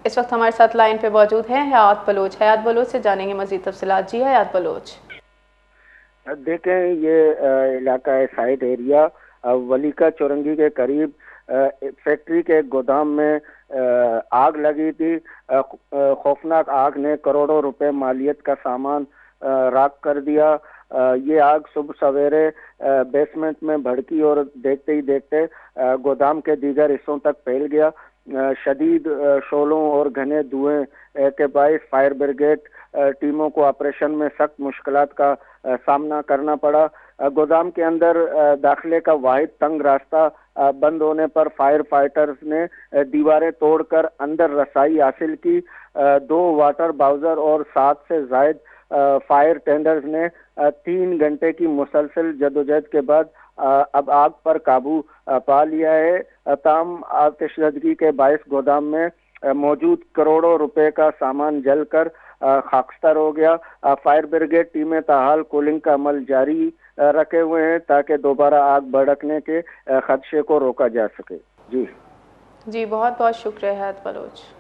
اس وقت ہمارے ساتھ لائن پہ موجود ہیں حیات بلوچ۔ حیات بلوچ سے جانیں گے مزید تفصیلات۔ جی حیات بلوچ۔ دیکھیں، یہ علاقہ ہے سائٹ ایریا ولی کا چورنگی کے قریب فیکٹری کے گودام میں آگ لگی تھی۔ خوفناک آگ نے کروڑوں روپے مالیت کا سامان راکھ کر دیا۔ یہ آگ صبح سویرے بیسمنٹ میں بھڑکی اور دیکھتے ہی دیکھتے گودام کے دیگر حصوں تک پھیل گیا۔ شدید شعلوں اور گھنے دھوئیں کے باعث فائر بریگیڈ ٹیموں کو آپریشن میں سخت مشکلات کا سامنا کرنا پڑا۔ گودام کے اندر داخلے کا واحد تنگ راستہ بند ہونے پر فائر فائٹرز نے دیواریں توڑ کر اندر رسائی حاصل کی۔ 2 واٹر باؤزر اور 7 سے زائد فائر ٹینڈرز نے 3 گھنٹے کی مسلسل جدوجہد کے بعد اب آگ پر قابو پا لیا ہے۔ تاہم آتش زدگی کے باعث گودام میں موجود کروڑوں روپے کا سامان جل کر خاکستر ہو گیا۔ فائر بریگیڈ ٹیمیں تاحال کولنگ کا عمل جاری رکھے ہوئے ہیں تاکہ دوبارہ آگ بھڑکنے کے خدشے کو روکا جا سکے۔ جی بہت بہت شکریہ حیات بلوچ۔